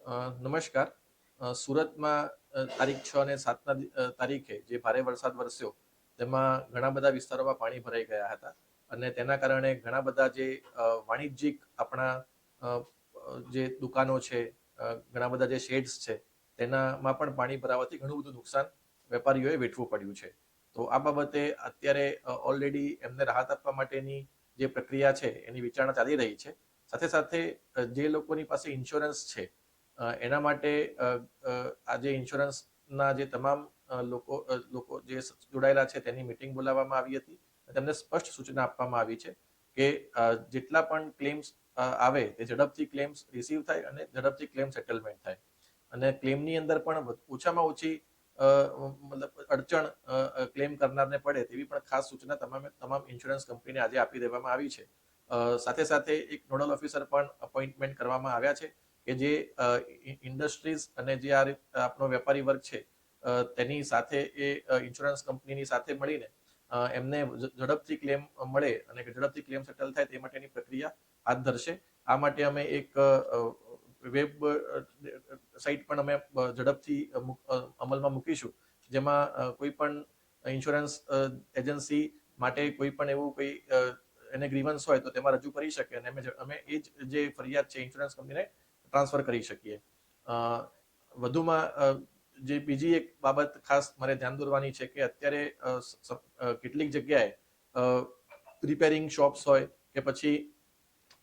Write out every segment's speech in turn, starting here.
નમસ્કાર. સુરતમાં તારીખ 6 અને 7ના તારીખે જે ભારે વરસાદ વરસ્યો તેમાં ઘણા બધા વિસ્તારોમાં પાણી ભરાઈ ગયા હતા અને તેના કારણે ઘણા બધા જે વાણિજ્યિક આપણા અ, જે દુકાનો છે, ઘણા બધા જે શેડ્સ છે તેનામાં પણ પાણી ભરાવાથી ઘણું બધું નુકસાન વેપારીઓએ વેઠવું પડ્યું છે. તો આ બાબતે અત્યારે ઓલરેડી એમને રાહત આપવા માટેની જે પ્રક્રિયા છે એની વિચારણા ચાલી રહી છે. સાથે સાથે જે લોકોની પાસે ઇન્સ્યોરન્સ છે એના માટે આજે ઇન્સ્યોરન્સના જે તમામ લોકો જે જોડાયેલા છે તેની મિટિંગ બોલાવવામાં આવી હતી. તેમને સ્પષ્ટ સૂચના આપવામાં આવી છે કે જેટલા પણ ક્લેમ્સ આવે તે ઝડપથી ક્લેમ્સ રિસીવ થાય અને ઝડપથી ક્લેમ સેટલમેન્ટ થાય અને ક્લેમની અંદર પણ ઓછામાં ઓછી મતલબ અડચણ ક્લેમ કરનારને પડે તેવી પણ ખાસ સૂચના તમામ ઇન્સ્યોરન્સ કંપનીને આજે આપી દેવામાં આવી છે. સાથે સાથે એક નોડલ ઓફિસર પણ અપોઇન્ટમેન્ટ કરવામાં આવ્યા છે કે જે ઇન્ડસ્ટ્રીઝ અને જે આપણો વેપારી વર્ગ છે તેની સાથે એ ઇન્સ્યોરન્સ કંપનીની સાથે મળીને એમને ઝડપથી ક્લેમ મળે અને ઝડપથી ક્લેમ સેટલ થાય તે માટેની પ્રક્રિયા હાથ ધરશે. આ માટે અમે એક વેબ સાઇટ પણ અમે ઝડપથી અમલમાં મૂકીશું, જેમાં કોઈ પણ ઇન્સ્યોરન્સ એજન્સી માટે કોઈ પણ એવું કોઈ એને ગ્રીવન્સ હોય તો તેમાં રજૂ કરી શકે અને અમે એ જ જે ફરિયાદ છે ઇન્સ્યોરન્સ કંપનીને ટ્રાન્સફર કરી શકીએ. વધુમાં જે બીજી એક બાબત ખાસ મારે ધ્યાન દોરવાની છે કે અત્યારે કેટલીક જગ્યાએ રિપેરિંગ શોપ્સ હોય કે પછી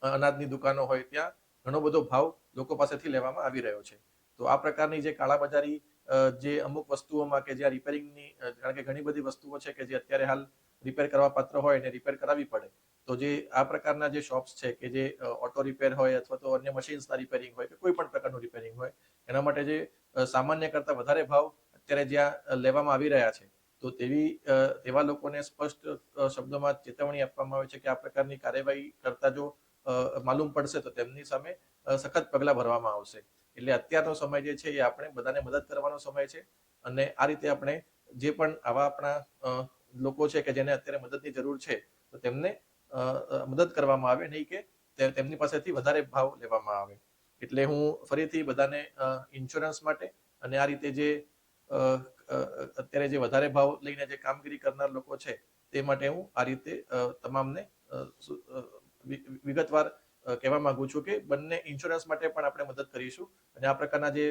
અનાજની દુકાનો હોય ત્યાં ઘણો બધો ભાવ લોકો પાસેથી લેવામાં આવી રહ્યો છે. તો આ પ્રકારની જે કાળાબજારી જે અમુક વસ્તુઓમાં કે જ્યાં રિપેરિંગની, કારણ કે ઘણી બધી વસ્તુઓ છે કે જે અત્યારે હાલ રિપેર કરવા પાત્ર હોય અને રિપેર કરાવવી પડે, તો જે આ પ્રકારના જે શોપ્સ છે કે જે ઓટો રિપેર હોય અથવા તો અન્ય મશીન્સના રિપેરિંગ હોય કે કોઈ પણ પ્રકારનું રિપેરિંગ હોય એના માટે જે સામાન્ય કરતાં વધારે ભાવ અત્યારે જ્યાં લેવામાં આવી રહ્યા છે, તો તેવા લોકોને સ્પષ્ટ શબ્દોમાં ચેતવણી આપવામાં આવે છે કે આ પ્રકારની કાર્યવાહી કરતા જો માલુમ પડશે તો તેમની સામે સખત પગલાં ભરવામાં આવશે. એટલે અત્યારનો સમય જે છે એ આપણે બધાને મદદ કરવાનો સમય છે અને આ રીતે આપણે જે પણ આવા આપણા લોકો છે કે જેને અત્યારે મદદની જરૂર છે તો તેમને મદદ કરવામાં આવે, નહીં કે તેમની પાસેથી વધારે ભાવ લેવામાં આવે. એટલે હું ફરીથી બધાને ઇન્સ્યોરન્સ માટે અને આ રીતે જે અત્યારે જે વધારે ભાવ લઈને જે કામગીરી કરનાર લોકો છે તે માટે હું આ રીતે તમામને વિગતવાર કહેવા માંગુ છું કે બંને ઇન્સ્યોરન્સ માટે પણ આપણે મદદ કરીશું અને આ પ્રકારના જે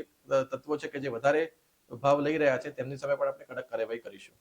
તત્વો છે કે જે વધારે ભાવ લઈ રહ્યા છે તેમની સામે પણ આપણે કડક કાર્યવાહી કરીશું.